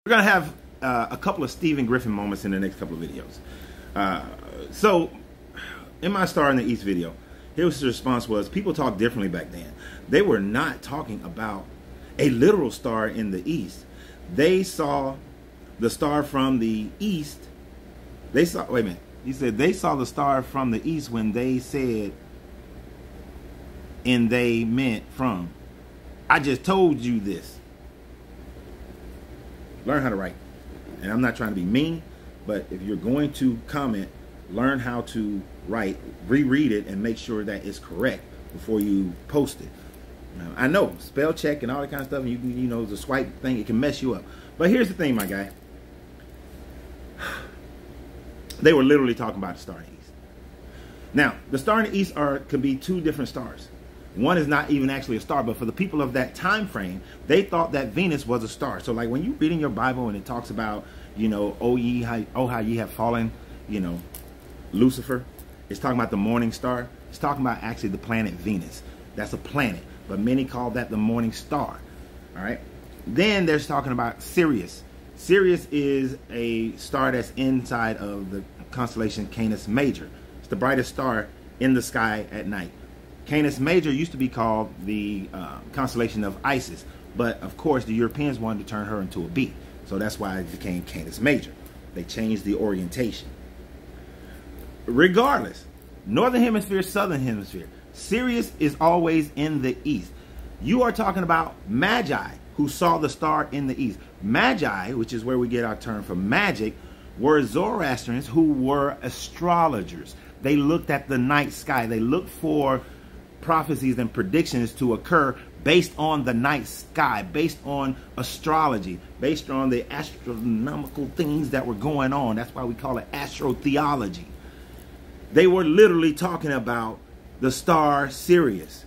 We're going to have a couple of Stephen Griffin moments in the next couple of videos. So, in my Star in the East video, his response was, people talk differently back then. They were not talking about a literal star in the East. They saw the star from the East. They saw, wait a minute. He said they saw the star from the East when they said, and they meant from. I just told you this. Learn how to write. And I'm not trying to be mean, but if you're going to comment, learn how to write, reread it, and make sure that it's correct before you post it. Now, I know spell check and all that kind of stuff, and you know, the swipe thing, it can mess you up. But here's the thing, my guy. They were literally talking about the star in the East. Now, the star in the East could be two different stars. One is not even actually a star, but for the people of that time frame, they thought that Venus was a star. So like when you read in your Bible and it talks about, you know, how ye have fallen, you know, Lucifer, it's talking about the morning star. It's talking about actually the planet Venus. That's a planet, but many call that the morning star. All right. Then there's talking about Sirius. Sirius is a star that's inside of the constellation Canis Major. It's the brightest star in the sky at night. Canis Major used to be called the constellation of Isis, but of course the Europeans wanted to turn her into a bee, so that's why it became Canis Major. They changed the orientation. Regardless, northern hemisphere, southern hemisphere, Sirius is always in the east. You are talking about Magi, who saw the star in the east. Magi, which is where we get our term for magic, were Zoroastrians who were astrologers. They looked at the night sky. They looked for prophecies and predictions to occur based on the night sky, based on astrology, based on the astronomical things that were going on. That's why we call it astrotheology. They were literally talking about the star Sirius.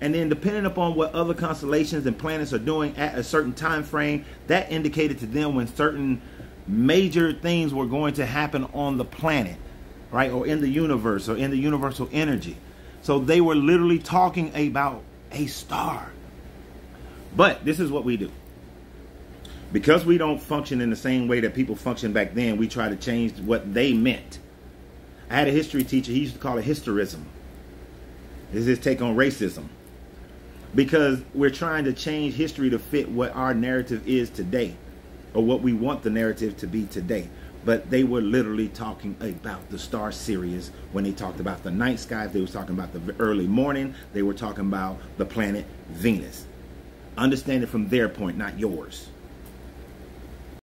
And then depending upon what other constellations and planets are doing at a certain time frame, that indicated to them when certain major things were going to happen on the planet, right? Or in the universe, or in the universal energy. So they were literally talking about a star. But this is what we do. Because we don't function in the same way that people functioned back then, we try to change what they meant. I had a history teacher, he used to call it historism. This is his take on racism. Because we're trying to change history to fit what our narrative is today, or what we want the narrative to be today. But they were literally talking about the star Sirius when they talked about the night sky. They were talking about the early morning. They were talking about the planet Venus. Understand it from their point, not yours.